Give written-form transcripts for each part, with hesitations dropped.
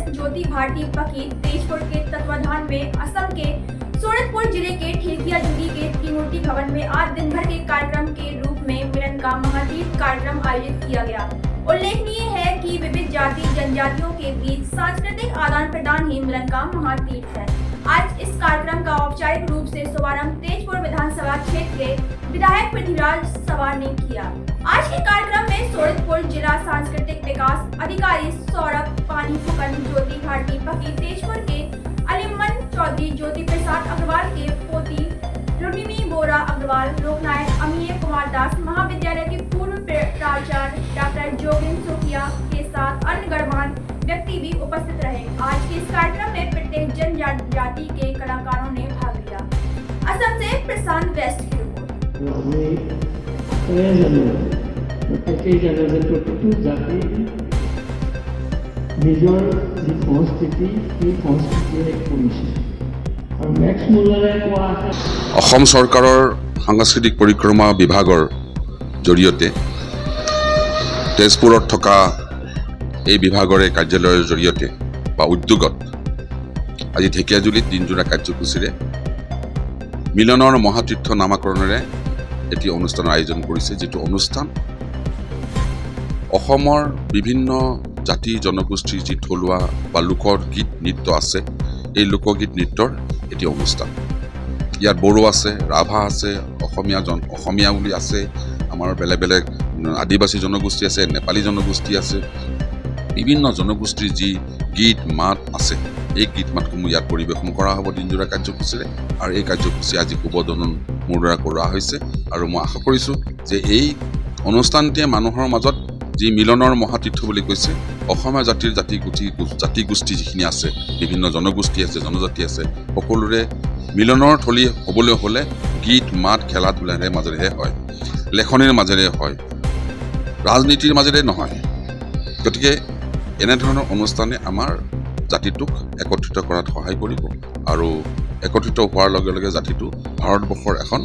Waste ज्योति भारती पकी तेजपुर के तत्वाधान में असम के सूरतपुर जिले के ठेकियाजुली के त्रिमूर्ति भवन में आज दिन भर के कार्यक्रम के रूप में मिलन का महातीर्थ कार्यक्रम आयोजित किया गया। उल्लेखनीय है कि विविध जाति जनजातियों के बीच सांस्कृतिक आदान प्रदान ही मिलन का महातीर्थ है। आज इस कार्यक्रम का औपचारिक रूप से शुभारंभ तेजपुर विधानसभा क्षेत्र के विधायक पृथ्वीराज सवार ने किया। आज के कार्यक्रम में सूरतपुर जिला सांस्कृतिक विकास अधिकारी सौरभ पानी फुकन ज्योति भारती पकी तेजपुर के अलीमन चौधरी ज्योति प्रसाद अग्रवाल के पोती रुक्मिणी बोरा अग्रवाल लोकनायक अमीय कुमार दास महाविद्यालय के पूर्व प्राचार्य डॉक्टर जोगिंद्र सुखिया के साथ अन्य गणमान्य व्यक्ति भी उपस्थित रहे। आज के इस कार्यक्रम में प्रत्येक जनजाति के कलाकारों ने भाग लिया। असम से प्रशांत वेस्ट की অসম চৰকাৰৰ সাংস্কৃতিক পৰিক্ৰমা বিভাগৰ জৰিয়তে তেজপুৰত থকা এই বিভাগৰে কাৰ্যালয়ৰ জৰিয়তে বা উদ্যোগত আজি ঢেকিয়াজুলিত দিনজোৰা কাৰ্যসূচীৰে মিলনৰ মহাতীৰ্থ নামাকৰণেৰে এটি অনুষ্ঠানৰ আয়োজন কৰিছে। যেটো অনুষ্ঠান অসমৰ বিভিন্ন জাতি জনগোষ্ঠীৰ যি থলুৱা বা লোকৰ গীত নৃত্য আছে, এই লোকগীত নৃত্যৰ এটি অনুষ্ঠান। ইয়াত বড়ো আছে, ৰাভা আছে, অসমীয়া বুলি আছে, আমাৰ বেলেগ বেলেগ আদিবাসী জনগোষ্ঠী আছে, নেপালী জনগোষ্ঠী আছে, বিভিন্ন জনগোষ্ঠীৰ যি গীত মাত আছে, এই গীত মাতসমূহ ইয়াত পৰিৱেশন কৰা হ'ব দিনজোৰা কাৰ্যসূচীৰে। আৰু এই কাৰ্যসূচী আজি শুভোদ্বোধন মোৰ দ্বাৰা কৰা হৈছে। আৰু মই আশা কৰিছোঁ যে এই অনুষ্ঠানটিয়ে মানুহৰ মাজত যি মিলনৰ মহাতীৰ্থ বুলি কৈছে, অসমীয়া জাতিৰ জাতি গোষ্ঠী যিখিনি আছে, বিভিন্ন জনগোষ্ঠী আছে, জনজাতি আছে, সকলোৰে মিলনৰ থলী হ'বলৈ হ'লে গীত মাত খেলা ধূলাৰে মাজেৰেহে হয়, লেখনিৰ মাজেৰে হয়, ৰাজনীতিৰ মাজেৰে নহয়। গতিকে এনেধৰণৰ অনুষ্ঠানে আমাৰ জাতিটোক একত্ৰিত কৰাত সহায় কৰিব আৰু একত্ৰিত হোৱাৰ লগে লগে জাতিটো ভাৰতবৰ্ষৰ এখন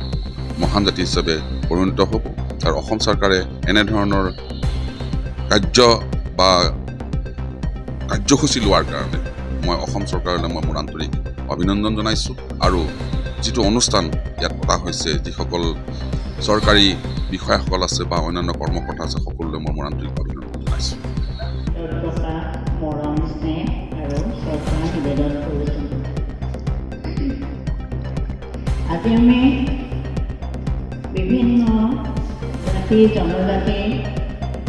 মহান জাতি হিচাপে পৰিণত হ'ব। আৰু অসম চৰকাৰে এনেধৰণৰ কাৰ্যসূচী লোৱাৰ কাৰণে মই অসম চৰকাৰলৈ মোৰ আন্তৰিক অভিনন্দন জনাইছোঁ। আৰু যিটো অনুষ্ঠান ইয়াত পতা হৈছে, যিসকল চৰকাৰী বিষয়াসকল আছে বা অন্যান্য কৰ্মকৰ্তা আছে, সকলোলৈ মোৰ আন্তৰিক অভিনন্দন জনাইছোঁ। আজি আমি বিভিন্ন জাতি জনজাতি